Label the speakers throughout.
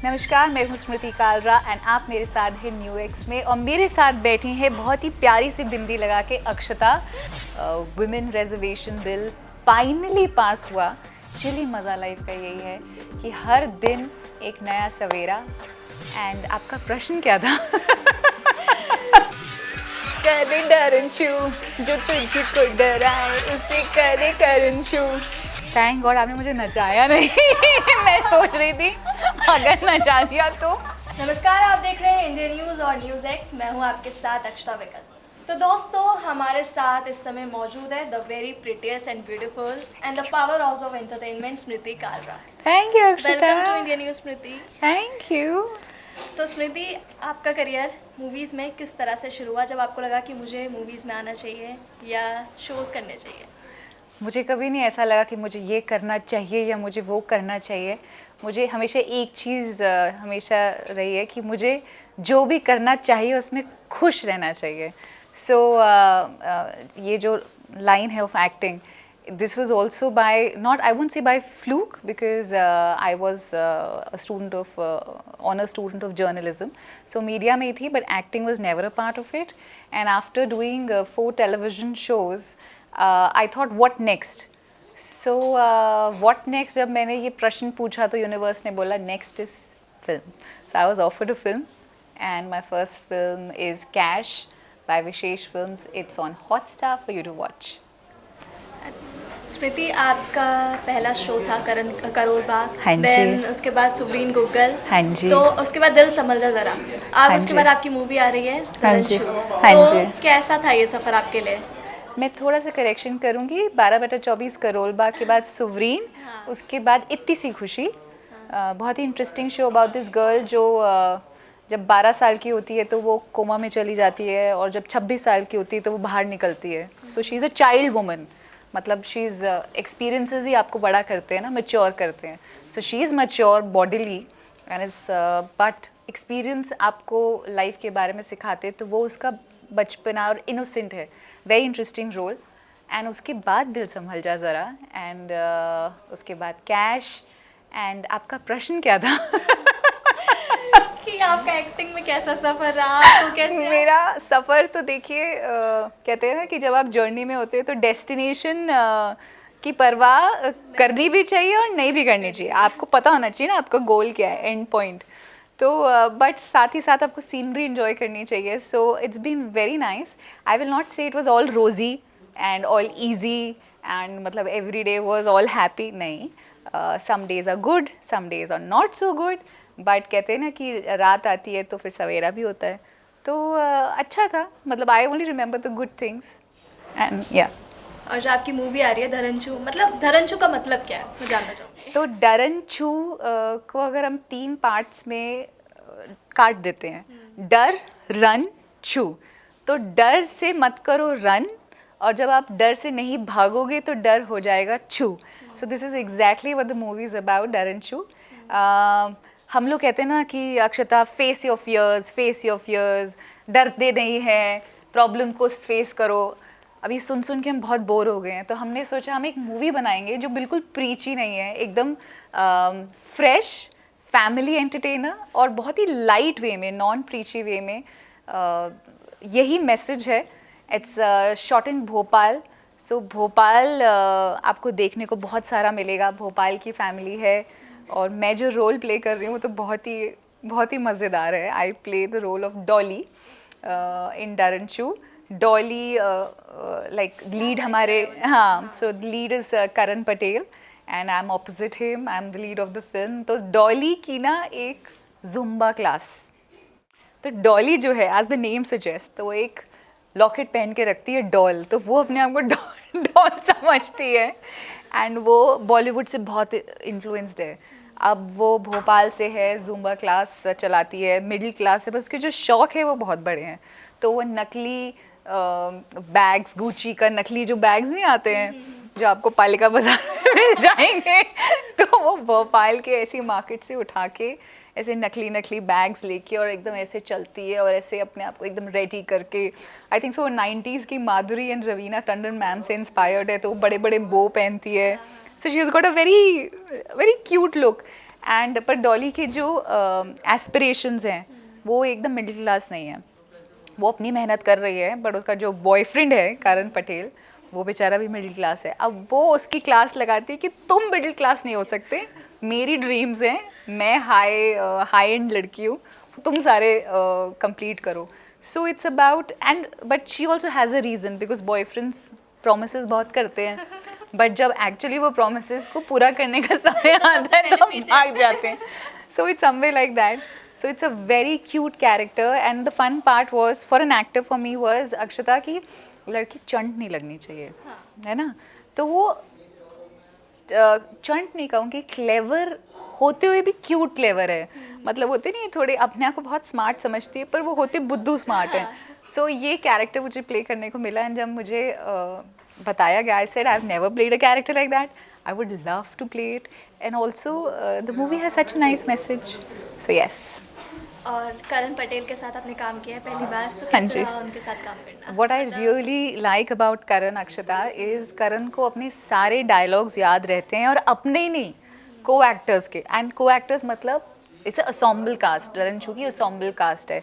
Speaker 1: नमस्कार, मैं हूँ स्मृति कालरा एंड आप मेरे साथ हैं न्यू एक्स में और मेरे साथ बैठी हैं बहुत ही प्यारी सी बिंदी लगा के अक्षता। वुमेन रिजर्वेशन बिल फाइनली पास हुआ। एक्चुअली मज़ा लाइफ का यही है कि हर दिन एक नया सवेरा। एंड आपका प्रश्न क्या था? करे डरनचू जो तुझको डराए उसे करे करनचू। थैंक गॉड आपने मुझे नचाया नहीं। मैं सोच रही थी अगर नचा दिया तो।
Speaker 2: नमस्कार, आप देख रहे हैं इंडियन न्यूज़ और न्यूज़ एक्स। मैं हूं आपके साथ अक्षता विकल। तो दोस्तों, हमारे साथ इस समय मौजूद है the very prettiest and beautiful and the power house of entertainment Smriti Kalra.
Speaker 1: Thank you Akshata.
Speaker 2: Welcome to Indian news Smriti.
Speaker 1: Thank you.
Speaker 2: तो स्मृति, आपका करियर मूवीज़ में किस तरह से शुरू हुआ, जब आपको लगा कि मुझे मूवीज़ में आना चाहिए या शोज़ करने चाहिए?
Speaker 1: मुझे कभी नहीं ऐसा लगा कि मुझे ये करना चाहिए या मुझे वो करना चाहिए। मुझे हमेशा एक चीज़ हमेशा रही है कि मुझे जो भी करना चाहिए उसमें खुश रहना चाहिए। सो ये जो लाइन है of acting, this was also by, not I won't say by fluke, because I was a student of honor student of journalism, so media में ही थी, but acting was never a part of it. And after doing 4 television shows, I thought what next. So what next, जब मैंने ये प्रश्न पूछा तो universe ने बोला next is film. So I was offered a film and my first film is Cash by Vishesh Films. It's on Hotstar for you to watch.
Speaker 2: स्मृति, आपका पहला शो था करोल बाग।
Speaker 1: हाँ जी।
Speaker 2: Then उसके बाद सुवरीन गूगल।
Speaker 1: हाँ जी।
Speaker 2: तो उसके बाद दिल संभल जा जरा।
Speaker 1: हाँ
Speaker 2: उसके
Speaker 1: जी।
Speaker 2: बाद आपकी मूवी आ रही है
Speaker 1: हाँ जी।
Speaker 2: धरनशू।
Speaker 1: हाँ
Speaker 2: तो
Speaker 1: जी।
Speaker 2: कैसा था ये सफ़र आपके लिए?
Speaker 1: मैं थोड़ा सा करेक्शन करूँगी। 12/24 करोल बाग के बाद सुवरीन, उसके बाद इत्ती सी खुशी। बहुत ही interesting show about this girl जो जब 12 साल की होती है तो वो कोमा में चली जाती है और जब 26 साल की होती है तो वो बाहर निकलती है। So she is a child woman, मतलब शी इज़ एक्सपीरियंसेस ही आपको बड़ा करते हैं ना, मैच्योर करते हैं। So she is mature bodily and it's but experience आपको लाइफ के बारे में सिखाते हैं, तो वो उसका बचपना और इनोसेंट है। Very interesting role. एंड उसके बाद दिल संभल जा ज़रा एंड उसके बाद कैश। एंड आपका प्रश्न क्या था?
Speaker 2: कि आपका एक्टिंग में कैसा सफ़र रहा, आपको कैसे?
Speaker 1: मेरा सफ़र तो देखिए, कहते हैं ना कि जब आप जर्नी में होते हैं तो डेस्टिनेशन की परवाह करनी भी चाहिए और नहीं भी करनी चाहिए। आपको पता होना चाहिए ना आपका गोल क्या है, एंड पॉइंट। तो बट साथ ही साथ आपको सीनरी इन्जॉय करनी चाहिए। So it's been very nice. I will not say it was all rosy and all easy and मतलब every day was all happy, नहीं। Some days are good, some days are not so good, but कहते हैं ना कि रात आती है तो फिर सवेरा भी होता है। तो अच्छा था, मतलब I only remember the good things and या।
Speaker 2: और जो आपकी मूवी आ रही है धरनशू, मतलब धरनशू का मतलब क्या है, मैं जानना चाहूँगी।
Speaker 1: तो डरनचू को अगर हम 3 पार्ट्स में काट देते हैं, डर, रन, छू। तो डर से मत करो रन, और जब आप डर से नहीं भागोगे तो डर हो जाएगा छू। So this is exactly what the movie is about, Darnachu. हम लोग कहते हैं ना कि अक्षता face your fears, face your fears, डरते नहीं हैं, प्रॉब्लम को फेस करो। अभी सुन सुन के हम बहुत बोर हो गए हैं, तो हमने सोचा हम एक मूवी बनाएंगे जो बिल्कुल प्रीची नहीं है, एकदम फ्रेश फैमिली एंटरटेनर और बहुत ही लाइट वे में, नॉन प्रीची वे में। यही मैसेज है। It's shot in Bhopal. So Bhopal आपको देखने को बहुत सारा मिलेगा। भोपाल की फैमिली है और मैं जो रोल प्ले कर रही हूँ तो बहुत ही मज़ेदार है। I play the role of Dolly in Darnachu. Dolly like lead हमारे, हाँ, so lead is Karan Patel and I am opposite him, I am the lead of the film. तो डॉली की ना एक जुम्बा क्लास, तो डॉली जो है एज द नेम सजेस्ट, तो वो एक लॉकेट पहन के रखती है डॉल, तो वो अपने आप को डॉल समझती है एंड वो बॉलीवुड से बहुत इन्फ्लुएंस्ड है। अब वो भोपाल से है, जुम्बा क्लास चलाती है, मिडिल क्लास है, बस उसके जो शौक़ है वो बहुत बड़े हैं। तो वो नकली बैग्स, गुची का नकली जो बैग्स नहीं आते हैं जो आपको पालिका बाजार में मिल जाएंगे, तो वो भोपाल के ऐसी मार्केट से उठा के ऐसे नकली बैग्स लेके और एकदम ऐसे चलती है और ऐसे अपने आप को एकदम रेडी करके। आई थिंक सो 90s की माधुरी एंड रवीना टंडन मैम से इंस्पायर्ड है, तो वो बड़े बड़े बो पहनती है। So she has got a very cute look and पर डॉली के जो एस्पिरेशंस हैं वो एकदम मिडिल क्लास नहीं है. वो अपनी मेहनत कर रही है, बट उसका जो बॉयफ्रेंड है करण पटेल, वो बेचारा भी मिडिल क्लास है. अब वो उसकी क्लास लगाती है कि तुम मिडिल क्लास नहीं हो सकते, मेरी ड्रीम्स हैं, मैं हाई एंड लड़की हूँ, तुम सारे कंप्लीट करो. So it's about and but she also has a reason because boyfriends promise बहुत करते हैं, बट जब एक्चुअली वो प्रोमिस को पूरा करने का समय आता है तो भाग जाते हैं. So it's somewhere like that. So it's a very cute character and the fun part was for an actor for me was अक्षता की लड़की चंट नहीं लगनी चाहिए, है ना. तो वो चंट नहीं कहूँगी, क्लेवर होते हुए भी क्यूट क्लेवर है. मतलब होते नहीं थोड़े अपने आप को बहुत स्मार्ट समझती है पर वो होते बुद्धू स्मार्ट है. सो ये कैरेक्टर मुझे प्ले करने को मिला एंड जब मुझे बताया गया, I said I have never played a character like that. I would love to play it and also the movie has such a nice message. So yes.
Speaker 2: और करण पटेल के साथ आपने काम किया है पहली बार, तो
Speaker 1: हाँ
Speaker 2: कैसा
Speaker 1: जी.
Speaker 2: रहा उनके साथ काम करना?
Speaker 1: What I really like about Karan Akshata is करण को अपने सारे डायलॉग्स याद रहते हैं और अपने ही नहीं, को-एक्टर्स के. एंड को-एक्टर्स मतलब इट्स अ ensemble कास्ट, डरनचू की ensemble कास्ट है.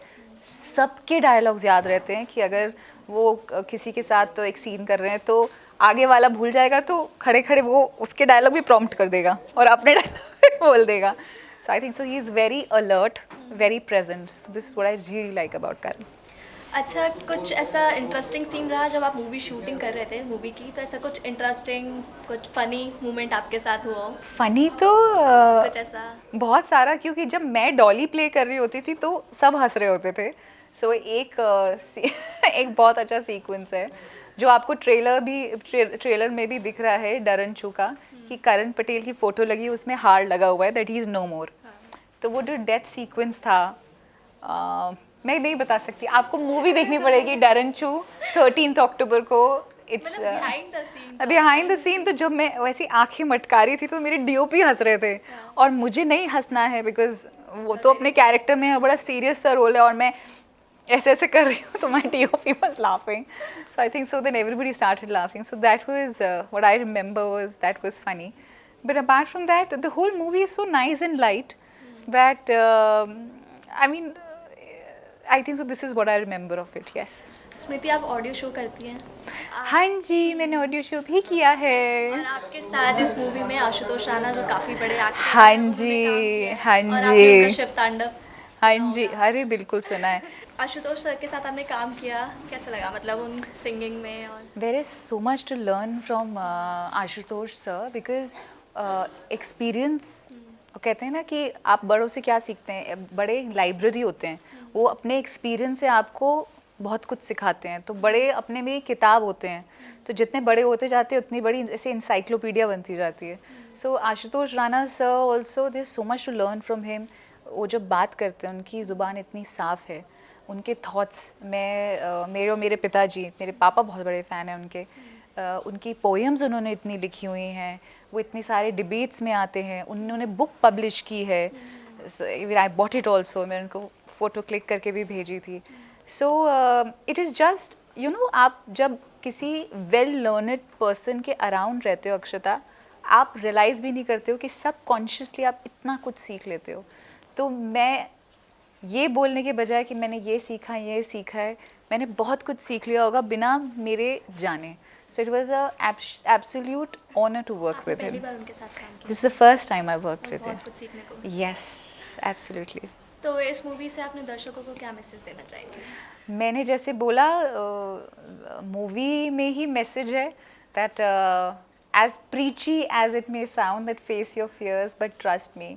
Speaker 1: सबके डायलॉग्स याद रहते हैं कि अगर वो किसी के साथ एक सीन कर रहे हैं तो आगे वाला भूल जाएगा तो खड़े खड़े वो उसके डायलॉग भी प्रॉम्प्ट कर देगा और अपने डायलॉग भी बोल देगा. So I think so he is very alert, very present. So this is what I really like about Karan.
Speaker 2: अच्छा, कुछ ऐसा इंटरेस्टिंग सीन रहा जब आप मूवी शूटिंग कर रहे थे मूवी की, तो ऐसा कुछ इंटरेस्टिंग, कुछ फनी मोमेंट आपके साथ हुआ हो?
Speaker 1: फनी तो
Speaker 2: कुछ ऐसा
Speaker 1: बहुत सारा, क्योंकि जब मैं डॉली प्ले कर रही होती थी तो सब हंस रहे होते थे. सो एक बहुत अच्छा सीक्वेंस है जो आपको ट्रेलर में भी दिख रहा है डरनचू का, कि करण पटेल की फ़ोटो लगी, उसमें हार लगा हुआ है दैट ही इज़ नो मोर. तो वो जो डेथ सीक्वेंस था मैं नहीं बता सकती, आपको मूवी देखनी पड़ेगी डरनचू 13 अक्टूबर को. It's behind the scene. तो जब मैं वैसी आंखें मटका रही थी तो मेरे डीओपी हंस रहे थे और मुझे नहीं हंसना है बिकॉज वो तो अपने कैरेक्टर में बड़ा सीरियस सा रोल है और मैं ऐसे ऐसे कर रही हूँ तो my DOP was laughing. So I think so then everybody started laughing. So that was what I remember was that was funny. But apart from that the whole movie is so nice and light that I mean I think so this is what I remember of it. Yes.
Speaker 2: Smriti, आप audio show करती हैं?
Speaker 1: हाँ जी, मैंने audio show भी किया है.
Speaker 2: और आपके साथ इस मूवी में आशुतोष राणा जो काफ़ी बड़े एक्टर हैं,
Speaker 1: हाँ
Speaker 2: उन्होंने
Speaker 1: जी,
Speaker 2: काम किया है।
Speaker 1: हाँ
Speaker 2: और आपने
Speaker 1: जी.
Speaker 2: उनका शिव तांडव
Speaker 1: हाँ जी, अरे बिल्कुल सुना है.
Speaker 2: आशुतोष सर के साथ आपने काम किया, कैसा लगा मतलब उन सिंगिंग में? और
Speaker 1: There is so much to learn from Ashutosh sir because experience, कहते हैं ना कि आप बड़ों से क्या सीखते हैं, बड़े लाइब्रेरी होते हैं, वो अपने एक्सपीरियंस से आपको बहुत कुछ सिखाते हैं. तो बड़े अपने में एक किताब होते हैं, तो जितने बड़े होते जाते हैं उतनी बड़ी ऐसे इंसाइक्लोपीडिया बनती जाती है. So Ashutosh Rana sir also there so much to learn from him. वो जब बात करते हैं उनकी ज़ुबान इतनी साफ़ है, उनके थॉट्स, मेरे और मेरे पिताजी, मेरे पापा बहुत बड़े फ़ैन हैं उनके. उनकी पोएम्स उन्होंने इतनी लिखी हुई हैं, वो इतने सारे डिबेट्स में आते हैं, उन्होंने बुक पब्लिश की है. आई बॉट इट ऑल्सो, मैं उनको फ़ोटो क्लिक करके भी भेजी थी. So it is just you know, आप जब किसी वेल लर्नड पर्सन के अराउंड रहते हो अक्षता, आप रियलाइज़ भी नहीं करते हो कि सब कॉन्शियसली आप इतना कुछ सीख लेते हो. तो मैं ये बोलने के बजाय कि मैंने ये सीखा है, मैंने बहुत कुछ सीख लिया होगा बिना मेरे जाने. So it was a absolute honour to work with
Speaker 2: पहली
Speaker 1: हिम.
Speaker 2: बार उनके साथ काम किया,
Speaker 1: this is the first time I worked with
Speaker 2: बहुत
Speaker 1: हिम.
Speaker 2: कुछ सीखने को मिला।
Speaker 1: Yes, absolutely.
Speaker 2: तो इस मूवी से आपने दर्शकों को क्या मैसेज देना चाहेंगे?
Speaker 1: मैंने जैसे बोला, मूवी में ही मैसेज है that as preachy as it may sound, that face your fears but trust me.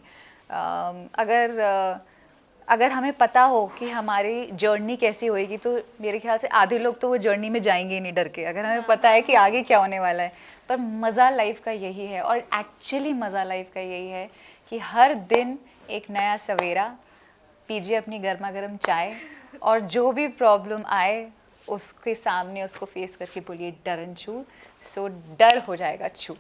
Speaker 1: अगर हमें पता हो कि हमारी जर्नी कैसी होएगी तो मेरे ख्याल से आधे लोग तो वो जर्नी में जाएंगे ही नहीं डर के, अगर हमें पता है कि आगे क्या होने वाला है. पर मज़ा लाइफ का यही है, और एक्चुअली मज़ा लाइफ का यही है कि हर दिन एक नया सवेरा, पीजिए अपनी गर्मा गर्म चाय, और जो भी प्रॉब्लम आए उसके सामने उसको फेस करके बोलिए डरनचू, सो डर हो जाएगा छू.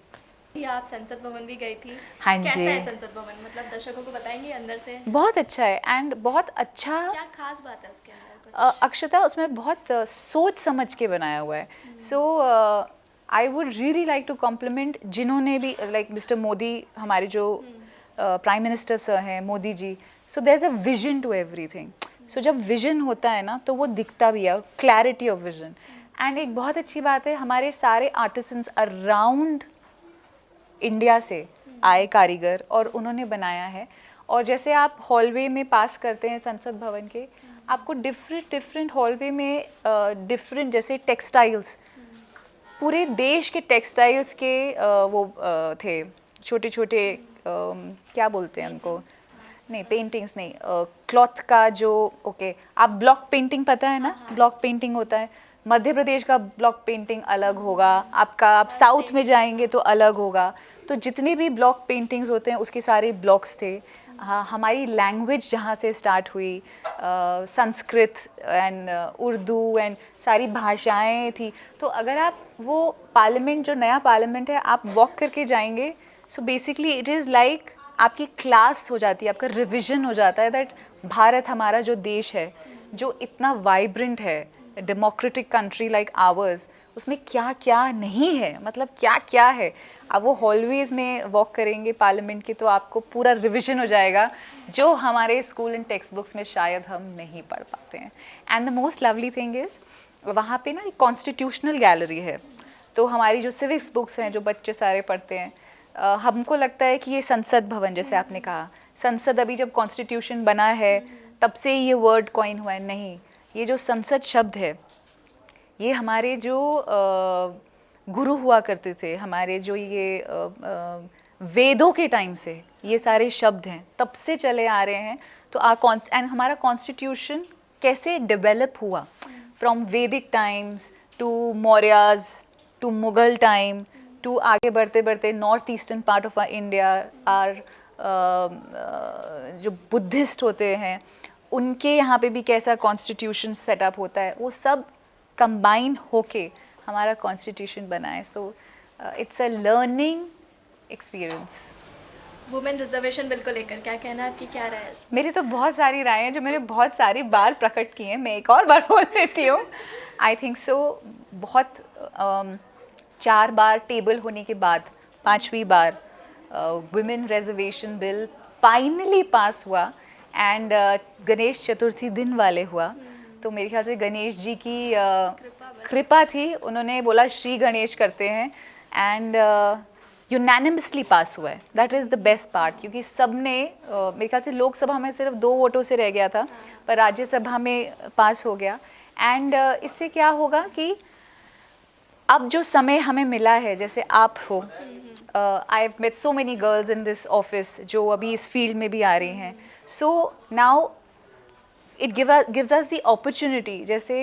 Speaker 2: ये आप संसद भवन भी गई थी.
Speaker 1: हाँ
Speaker 2: कैसा
Speaker 1: जी.
Speaker 2: है संसद भवन, मतलब दर्शकों को बताएंगे अंदर से
Speaker 1: बहुत अच्छा है एंड बहुत अच्छा.
Speaker 2: क्या खास बात है उसके अंदर?
Speaker 1: अक्षता उसमें बहुत सोच समझ के बनाया हुआ है. So I would really like to compliment जिन्होंने भी, लाइक मिस्टर मोदी, हमारे जो प्राइम मिनिस्टर सर हैं, Modi ji. So there is a vision to everything. So जब विजन होता है ना तो वो दिखता भी है, और क्लैरिटी ऑफ विजन. एंड एक बहुत अच्छी बात है, हमारे सारे आर्टिसंस अराउंड इंडिया से आए कारीगर और उन्होंने बनाया है. और जैसे आप हॉलवे में पास करते हैं संसद भवन के, आपको डिफरेंट हॉलवे में डिफरेंट जैसे टेक्सटाइल्स, पूरे देश के टेक्सटाइल्स के थे छोटे छोटे, क्या बोलते हैं उनको, नहीं पेंटिंग्स नहीं, क्लॉथ का जो, ओके आप ब्लॉक पेंटिंग पता है ना, ब्लॉक पेंटिंग होता है. मध्य प्रदेश का ब्लॉक पेंटिंग अलग होगा आपका, आप साउथ में जाएंगे तो अलग होगा. तो जितने भी ब्लॉक पेंटिंग्स होते हैं उसके सारे ब्लॉक्स थे. हाँ, हमारी लैंग्वेज जहाँ से स्टार्ट हुई, संस्कृत एंड उर्दू एंड सारी भाषाएं थी. तो अगर आप वो पार्लियामेंट, जो नया पार्लियामेंट है, आप वॉक करके जाएंगे, so basically it is like आपकी क्लास हो जाती है, आपका रिविजन हो जाता है दैट भारत हमारा जो देश है, जो इतना वाइब्रेंट है, डेमोक्रेटिक कंट्री लाइक आवर्स, उसमें क्या क्या नहीं है, मतलब क्या क्या है. अब वो हॉलवेज में वॉक करेंगे पार्लियामेंट के तो आपको पूरा रिविजन हो जाएगा, जो हमारे स्कूल एंड टेक्स्ट बुक्स में शायद हम नहीं पढ़ पाते हैं. And the most lovely thing is वहाँ पे ना एक कॉन्स्टिट्यूशनल गैलरी है. तो हमारी जो सिविक्स बुक्स हैं जो बच्चे सारे पढ़ते हैं, हमको लगता है कि ये संसद भवन, जैसे आपने कहा संसद अभी जब कॉन्स्टिट्यूशन बना है तब से ये वर्ड कॉइन हुआ है, नहीं. ये जो संसद शब्द है, ये हमारे जो गुरु हुआ करते थे, हमारे जो ये वेदों के टाइम से ये सारे शब्द हैं, तब से चले आ रहे हैं. तो एंड हमारा कॉन्स्टिट्यूशन कैसे डेवलप हुआ, from Vedic times to Mauryas to Mughal time to आगे बढ़ते बढ़ते north eastern part of India, are जो बुद्धिस्ट होते हैं उनके यहाँ पे भी कैसा कॉन्स्टिट्यूशन सेटअप होता है, वो सब कंबाइन होके हमारा कॉन्स्टिट्यूशन बना है. So it's a learning experience.
Speaker 2: Women reservation bill को लेकर क्या कहना है आपकी, क्या राय है?
Speaker 1: मेरी तो बहुत सारी राय हैं जो मैंने बहुत सारी बार प्रकट की हैं, मैं एक और बार बोल देती हूँ. आई थिंक सो बहुत 4 बार टेबल होने के बाद 5वीं बार वुमेन रिजर्वेशन बिल फाइनली पास हुआ. एंड गणेश चतुर्थी दिन वाले हुआ. तो मेरे ख्याल से गणेश जी की कृपा थी, उन्होंने बोला श्री गणेश करते हैं, एंड यूनानिमसली पास हुआ है. That is the best part, क्योंकि सबने मेरे ख्याल से लोकसभा में सिर्फ 2 वोटों से रह गया था, पर राज्यसभा में पास हो गया. एंड इससे क्या होगा कि अब जो समय हमें मिला है, जैसे आप हो, I have met so many girls in this office जो अभी इस फील्ड में भी आ रही हैं. So now it gives us the opportunity, जैसे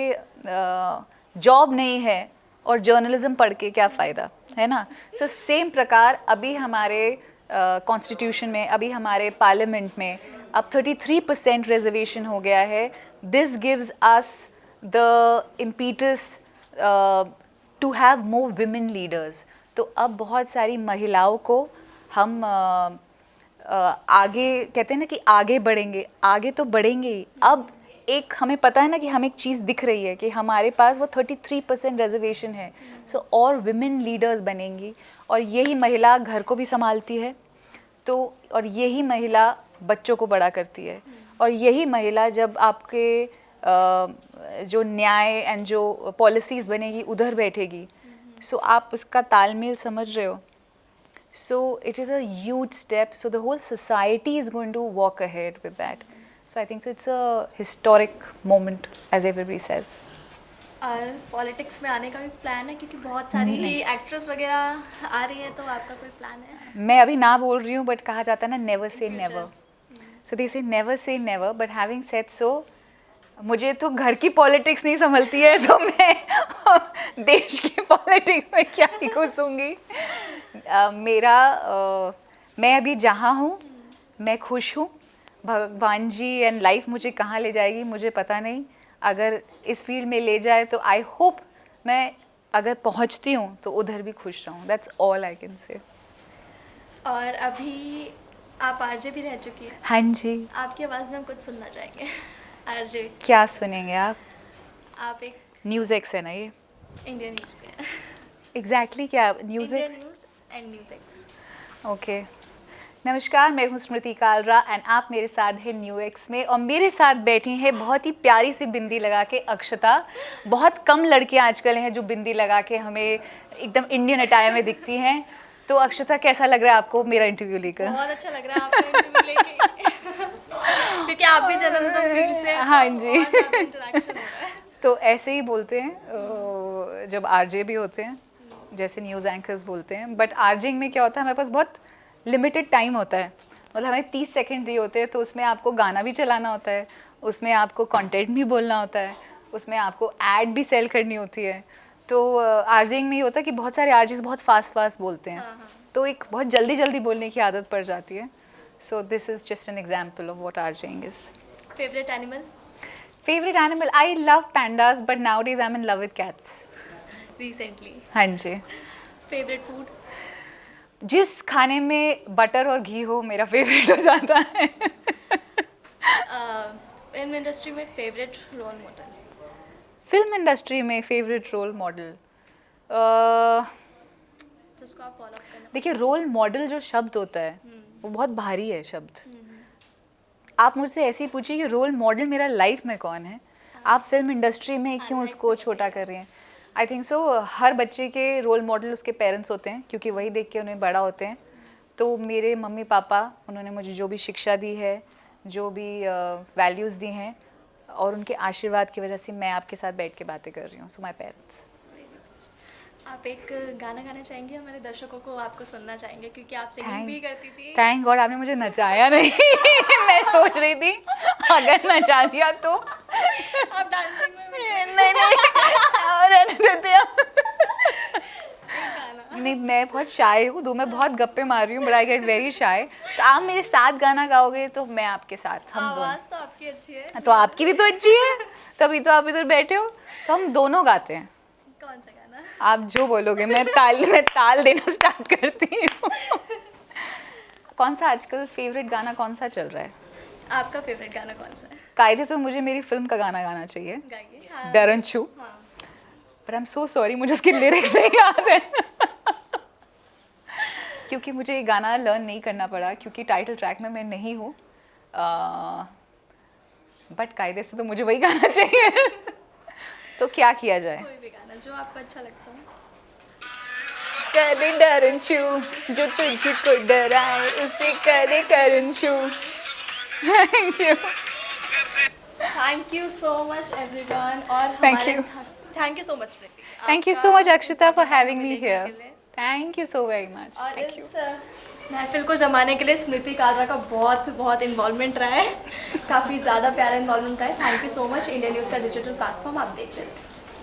Speaker 1: जॉब नहीं है और जर्नलिज्म पढ़ के क्या फ़ायदा है ना. सो सेम प्रकार अभी हमारे कॉन्स्टिट्यूशन में, अभी हमारे पार्लियामेंट में अब 33% रिजर्वेशन हो गया है. This gives us the impetus to have more women leaders. तो अब बहुत सारी महिलाओं को हम आगे कहते हैं ना कि आगे बढ़ेंगे, आगे तो बढ़ेंगे ही. अब एक हमें पता है ना कि हमें एक चीज़ दिख रही है कि हमारे पास वो 33% रिजर्वेशन है. सो और विमेन लीडर्स बनेंगी, और यही महिला घर को भी संभालती है, तो और यही महिला बच्चों को बड़ा करती है, और यही महिला जब आपके जो न्याय एंड जो पॉलिसीज़ बनेगी उधर बैठेगी. सो आप उसका तालमेल समझ रहे हो. So it is a huge step. So the whole society is going to walk ahead with that. So I think so it's a historic moment, as everybody says.
Speaker 2: और पॉलिटिक्स में आने का भी प्लान है, क्योंकि बहुत सारी एक्ट्रेस वगैरह आ रही हैं, तो आपका कोई प्लान है?
Speaker 1: मैं अभी ना बोल रही हूँ, बट कहा जाता है ना नेवर से नेवर. सो दे से never say never, but having said so, मुझे तो घर की पॉलिटिक्स नहीं संभलती है, तो मैं देश की पॉलिटिक्स में क्या ही घुसूँगी. मैं अभी जहाँ हूँ मैं खुश हूँ. भगवान जी एंड लाइफ मुझे कहाँ ले जाएगी मुझे पता नहीं. अगर इस फील्ड में ले जाए तो आई होप मैं अगर पहुँचती हूँ तो उधर भी खुश रहूँ. That's all I can say.
Speaker 2: और अभी आप आरजे भी रह चुकी हैं.
Speaker 1: हाँ जी.
Speaker 2: आपकी आवाज़ में हम कुछ सुनना चाहेंगे. आरजे
Speaker 1: क्या सुनेंगे आप?
Speaker 2: आप एक
Speaker 1: न्यूज़ एक्स है ना ये?
Speaker 2: इंडियन न्यूज़ पे.
Speaker 1: एग्जैक्टली क्या news
Speaker 2: Indian
Speaker 1: ex?
Speaker 2: News and news x.
Speaker 1: Okay. नमस्कार, मैं हूँ स्मृति कालरा एंड आप मेरे साथ हैं न्यू एक्स में और मेरे साथ बैठी हैं बहुत ही प्यारी सी बिंदी लगा के अक्षता। बहुत कम लड़कियाँ आजकल हैं जो बिंदी लगा के हमें एकदम इंडियन अटायर में दिखती हैं। तो अक्षता, कैसा लग रहा है आपको मेरा इंटरव्यू लेकर?
Speaker 2: बहुत अच्छा लग रहा है आपका इंटरव्यू लेके क्योंकि आप भी जर्नलिज्म फील्ड से हैं,
Speaker 1: हाँ
Speaker 2: तो
Speaker 1: जी।
Speaker 2: और ज़्यादा इंटरेक्शन हो रहा है।
Speaker 1: तो ऐसे ही बोलते हैं जब आरजे भी होते हैं, जैसे न्यूज़ एंकर्स बोलते हैं, बट आरजेइंग में क्या होता है, हमारे पास बहुत लिमिटेड टाइम होता है। मतलब हमें 30 सेकंड दिए होते हैं, तो उसमें आपको गाना भी चलाना होता है, उसमें आपको कंटेंट भी बोलना होता है, उसमें आपको ऐड भी सेल करनी होती है। तो आरजेइंग में ये होता है कि बहुत सारे आरजेस बहुत फास्ट बोलते हैं, तो एक बहुत जल्दी जल्दी बोलने की आदत पड़ जाती है। सो this is just an example of what RJing is.
Speaker 2: Favourite animal?
Speaker 1: Favourite animal, I love pandas but now days I am in love with cats.
Speaker 2: Recently.
Speaker 1: हाँ जी।
Speaker 2: Favourite food?
Speaker 1: जिस खाने में बटर और घी हो मेरा फेवरेट हो जाता है।
Speaker 2: फिल्म इंडस्ट्री में favourite role model?
Speaker 1: Film industry में फेवरेट रोल मॉडल,
Speaker 2: जिसको आप फॉलो करना?
Speaker 1: देखिए, रोल मॉडल जो शब्द होता है वो बहुत भारी है शब्द। आप मुझसे ऐसे ही पूछिए कि रोल मॉडल मेरा लाइफ में कौन है, आप फिल्म इंडस्ट्री में क्यों उसको छोटा कर रही हैं? आई थिंक सो हर बच्चे के रोल मॉडल उसके पेरेंट्स होते हैं, क्योंकि वही देख के उन्हें बड़ा होते हैं। तो मेरे मम्मी पापा, उन्होंने मुझे जो भी शिक्षा दी है, जो भी वैल्यूज़ दी हैं, और उनके आशीर्वाद की वजह से मैं आपके साथ बैठ के बातें कर रही हूँ। सो माई पेरेंट्स।
Speaker 2: आप एक गाना गाना चाहेंगे? हमारे दर्शकों को आपको सुनना चाहेंगे क्योंकि आप सिंगिंग भी करती थी।
Speaker 1: थैंक गॉड आपने मुझे नचाया नहीं। मैं सोच रही थी अगर नचा दिया तो।
Speaker 2: आप डांसिंग में भी
Speaker 1: नहीं और रहने देते आप।
Speaker 2: गाना।
Speaker 1: नहीं, मैं बहुत शाय हूँ, मैं बहुत गप्पे मार रही हूँ, but I get very shy. तो आप मेरे साथ गाना गाओगे तो मैं आपके साथ, हम दोनों।
Speaker 2: आवाज़ तो आपकी अच्छी है।
Speaker 1: तो आपकी भी तो अच्छी है, तभी तो आप इधर बैठे हो। तो हम दोनों गाते हैं।
Speaker 2: कौन सा गाना?
Speaker 1: आप जो बोलोगे मैं ताल देना स्टार्ट करती हूँ। कौन सा आजकल फेवरेट गाना कौन सा चल रहा है?
Speaker 2: आपका फेवरेट गाना कौन सा है?
Speaker 1: कायदे से मुझे मेरी फिल्म का गाना गाना चाहिए,
Speaker 2: गाइए। हाँ।
Speaker 1: डरन छू।
Speaker 2: हाँ।
Speaker 1: But I am so sorry, मुझे उसकी लिरिक्स नहीं याद है। क्योंकि मुझे ये गाना लर्न नहीं करना पड़ा, क्योंकि टाइटल ट्रैक में मैं नहीं हूँ। बट कायदे से तो मुझे वही गाना चाहिए। तो क्या किया जाए?
Speaker 2: कोई भी गाना जो आपको अच्छा लगता है।
Speaker 1: करे डरन छू, जो तुझको डराए उसे करे करन छू। Thank you.
Speaker 2: Thank you so much everyone. और
Speaker 1: Thank you.
Speaker 2: Thank you so much Preeti.
Speaker 1: Thank you so much Akshita for having me here. Thank you so very much.
Speaker 2: और
Speaker 1: Thank you.
Speaker 2: इस महफिल को जमाने के लिए स्मृति कालरा का बहुत इन्वॉल्वमेंट रहा है। काफ़ी ज़्यादा प्यारा इन्वॉल्वमेंट रहा है। Thank you so much. India news का डिजिटल प्लेटफॉर्म आप देख रहे थे।